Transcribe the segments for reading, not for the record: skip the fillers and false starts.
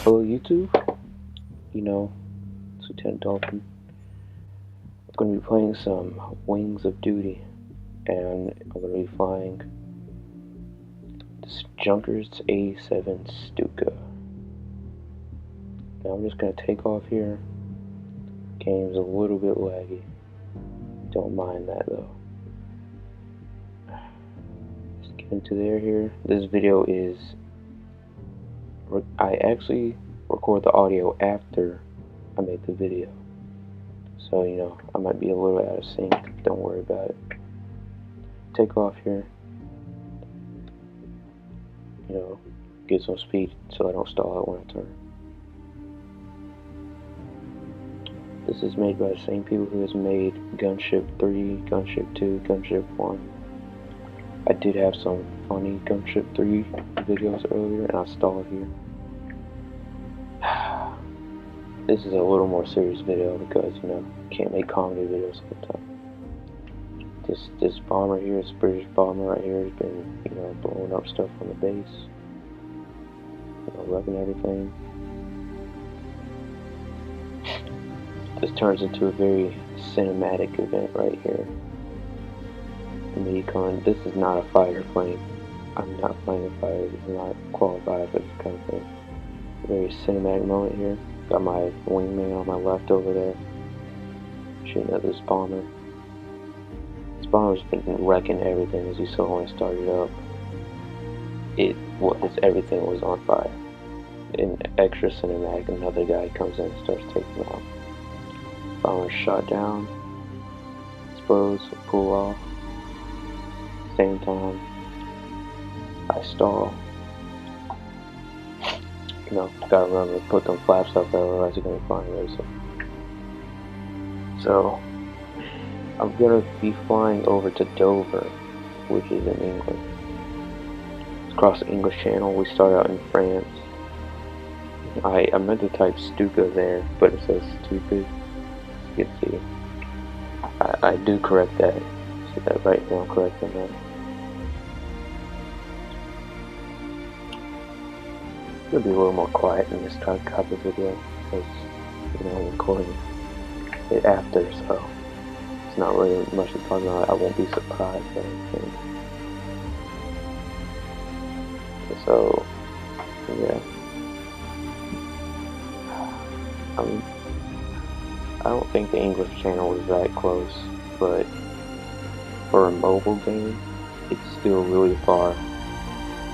Hello YouTube, you know, it's Lieutenant Dolphin. I'm going to be playing some Wings of Duty, and I'm going to be flying this Junkers 87 Stuka. Now I'm just going to take off here. Game's a little bit laggy, don't mind that though. Let's get into there here. This video is, I actually record the audio after I make the video. So, I might be a little out of sync. Don't worry about it. Take off here. Get some speed so I don't stall out when I turn. This is made by the same people who has made Gunship 3, Gunship 2, Gunship 1. I did have some funny Gunship 3 videos earlier and I stalled here. This is a little more serious video because, can't make comedy videos all the time. This bomber here, this British bomber right here, has been, blowing up stuff on the base. Wrecking everything. This turns into a very cinematic event right here. This is not a fighter plane. I'm not flying a fighter. This is not qualified for this kind of thing. A very cinematic moment here. Got my wingman on my left over there, shooting at this bomber. This bomber's been wrecking everything, as you saw when I started up. Everything was on fire. In extra cinematic, another guy comes in and starts taking them out. Bomber shot down, explodes, pull off. Same time, I stall. Gotta remember to put them flaps up there, otherwise you're gonna fly away. So, I'm gonna be flying over to Dover, which is in England. It's across the English Channel. We start out in France. I meant to type Stuka there, but it says stupid. You can see. I do correct that. See that right now, I'm correcting that. It'll be a little more quiet in this type of video because, I'm recording it after, so it's not really much to talk about. I won't be surprised by anything. So, yeah. I don't think the English channel is that close, but for a mobile game, it's still really far.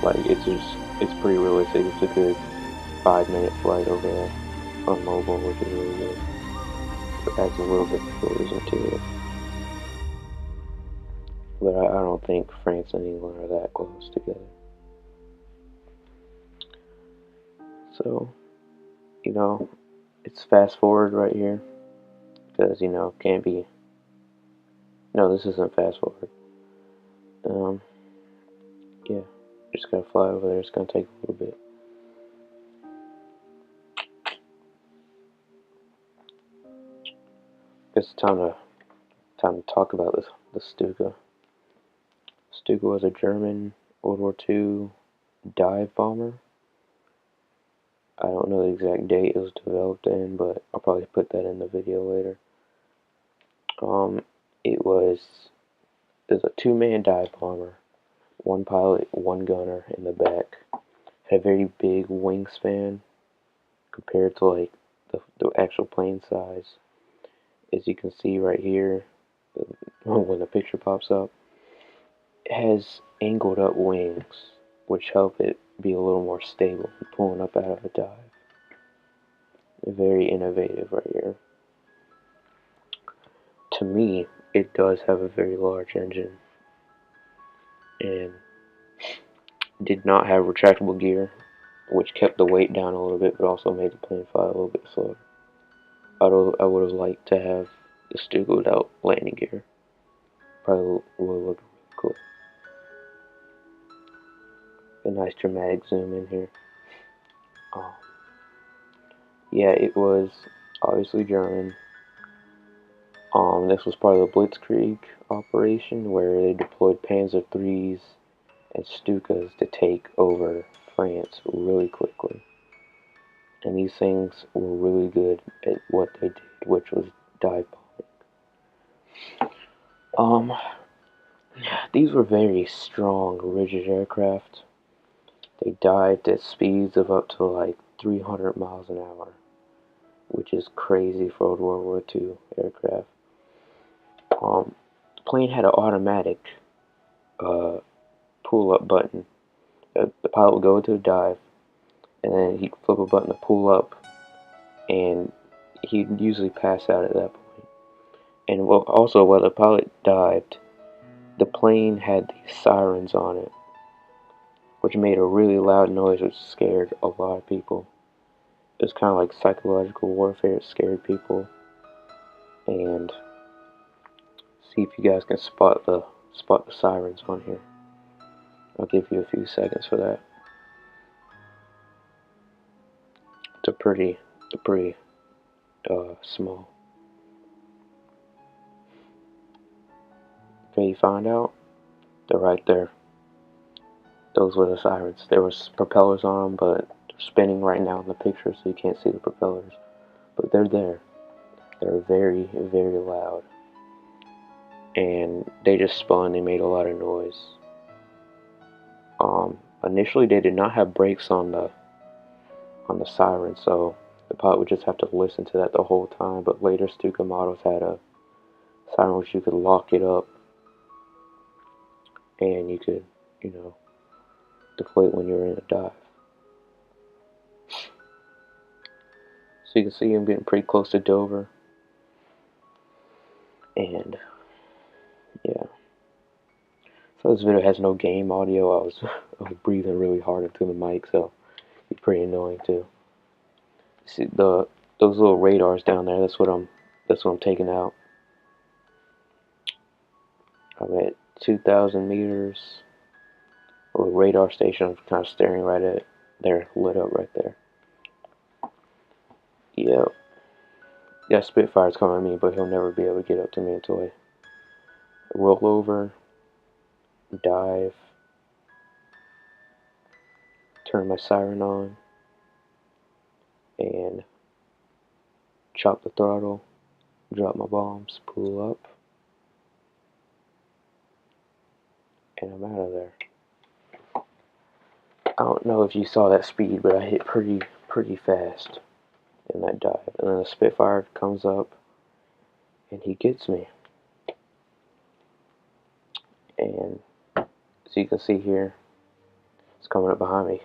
Like, it's pretty realistic. It's a good 5-minute flight over there on mobile, which is really good. It adds a little bit of realism to it. But I don't think France and England are that close together. So, it's fast forward right here. Because, can't be... No, this isn't fast forward. Yeah. Just gotta fly over there. It's gonna take a little bit. It's time to talk about the Stuka. Stuka was a German World War II dive bomber. I don't know the exact date it was developed in, but I'll probably put that in the video later. It was a 2-man dive bomber, 1 pilot, 1 gunner in the back. Had a very big wingspan compared to like the actual plane size. As you can see right here, when the picture pops up, it has angled up wings, which help it be a little more stable when pulling up out of a dive. Very innovative right here. To me, it does have a very large engine, and did not have retractable gear, which kept the weight down a little bit, but also made the plane fly a little bit slower. I would have liked to have the Stuka without landing gear. Probably would have looked really cool. A nice dramatic zoom in here. Yeah, it was obviously German. This was part of the Blitzkrieg operation where they deployed Panzer IIIs and Stukas to take over France really quickly. And these things were really good at what they did, which was dive bombing. These were very strong, rigid aircraft. They dived at speeds of up to like 300 miles an hour, which is crazy for a World War II aircraft. The plane had an automatic pull-up button. The pilot would go into a dive, and then he'd flip a button to pull up, and he'd usually pass out at that point. And also, while the pilot dived, the plane had these sirens on it, which made a really loud noise, which scared a lot of people. It was kind of like psychological warfare. It scared people. And see if you guys can spot the sirens on here. I'll give you a few seconds for that. It's a pretty small. Okay, you find out? They're right there. Those were the sirens. There was propellers on them, but they're spinning right now in the picture, so you can't see the propellers. But they're there. They're very, very loud. And they just spun. They made a lot of noise. Initially, they did not have brakes on the siren, so the pilot would just have to listen to that the whole time. But later Stuka models had a siren which you could lock it up, and you could, deflate when you're in a dive. So you can see I'm getting pretty close to Dover, and yeah. So this video has no game audio. I was breathing really hard into the mic, so it's pretty annoying too. See those little radars down there. That's what I'm taking out. I'm at 2,000 meters. A little radar station. I'm kind of staring right at it. They're lit up right there. Yep. Yeah, Spitfire's coming at me, but he'll never be able to get up to me until I roll over, dive, turn my siren on, and chop the throttle, drop my bombs, pull up, and I'm out of there. I don't know if you saw that speed, but I hit pretty fast in that dive. And then the Spitfire comes up, and he gets me. And so you can see here, it's coming up behind me.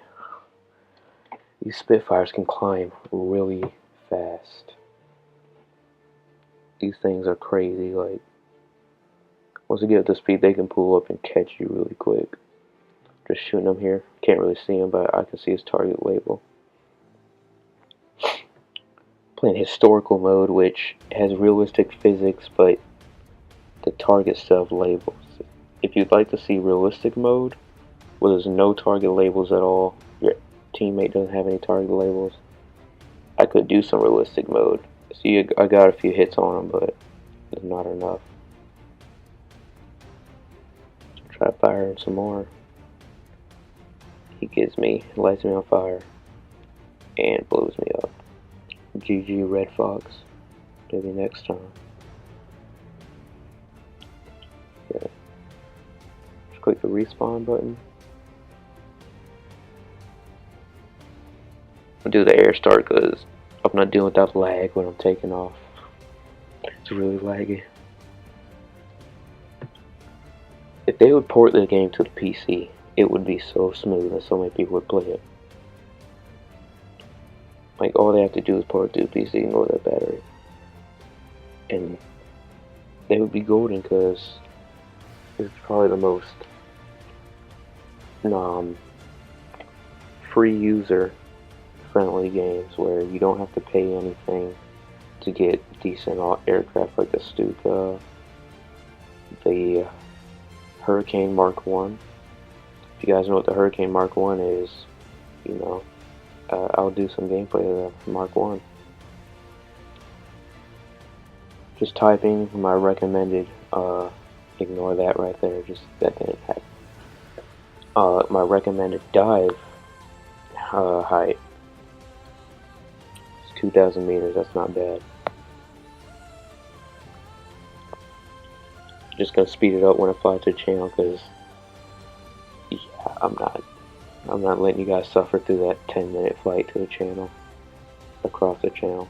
These Spitfires can climb really fast. These things are crazy. Like, once you get up to speed, they can pull up and catch you really quick. Just shooting them here. Can't really see him, but I can see his target label. Playing historical mode, which has realistic physics, but the target stuff labels. If you'd like to see realistic mode, where there's no target labels at all, your teammate doesn't have any target labels, I could do some realistic mode. See, I got a few hits on him, but it's not enough. Try firing some more. He gets me, lights me on fire, and blows me up. GG Red Fox. Maybe next time. Yeah. Just click the respawn button. I'll do the air start because I'm not dealing with that lag when I'm taking off. It's really laggy. If they would port the game to the PC, it would be so smooth and so many people would play it. Like, all they have to do is port it to the PC, ignore that battery. And they would be golden because it's probably the most free user friendly games where you don't have to pay anything to get decent aircraft like the Stuka, the Hurricane Mark 1. If you guys know what the Hurricane Mark 1 is, I'll do some gameplay of the Mark 1. Just typing my recommended, ignore that right there, just that didn't happen. My recommended dive height 2,000 meters, that's not bad. Just gonna speed it up when I fly to the channel, because yeah, I'm not letting you guys suffer through that 10-minute flight to the channel, across the channel.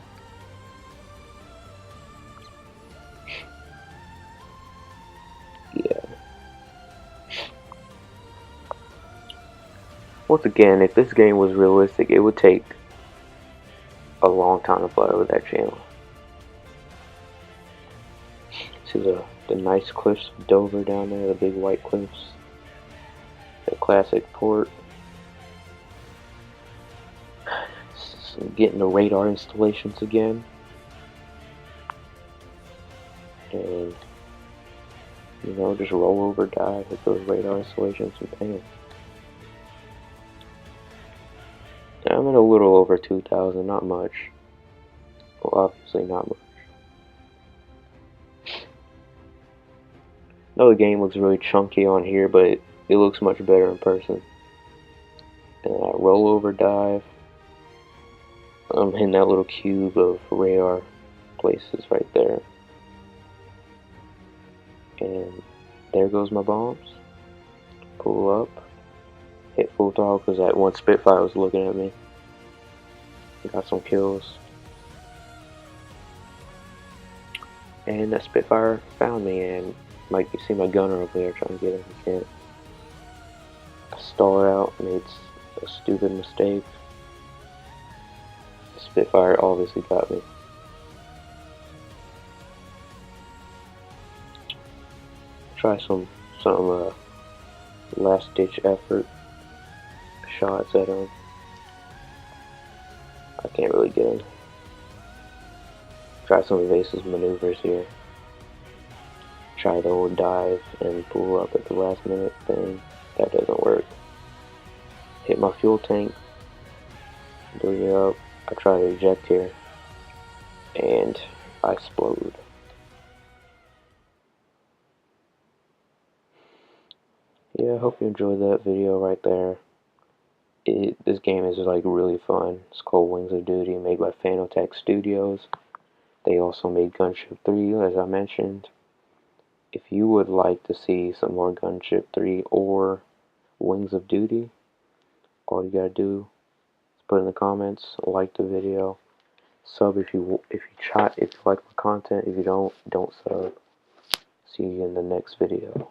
Yeah. Once again, if this game was realistic, it would take a long time to fly over that channel. See the nice cliffs of Dover down there, the big white cliffs. The classic port. Getting the radar installations again. And, you know, just roll over, dive, hit those radar installations, and bam. I'm at a little over 2,000, not much. Well, obviously not much. No, the game looks really chunky on here, but it looks much better in person. And I roll over, dive. I'm hitting that little cube of radar places right there. And there goes my bombs. Pull up. Hit full throttle because that one Spitfire was looking at me. Got some kills. And that Spitfire found me, and you see my gunner over there trying to get him. He can't. I stalled out, made a stupid mistake. The Spitfire obviously got me. Try some last ditch effort shots at him. I can't really get him. Try some evasive maneuvers here. Try the old dive and pull up at the last minute thing. That doesn't work. Hit my fuel tank. Bring it up. I try to eject here. And I explode. Yeah, I hope you enjoyed that video right there. This game is like really fun. It's called Wings of Duty, made by Fanatec Studios. They also made Gunship 3, as I mentioned. If you would like to see some more Gunship 3 or Wings of Duty, all you gotta do is put in the comments, like the video, sub if you like my content. If you don't sub. See you in the next video.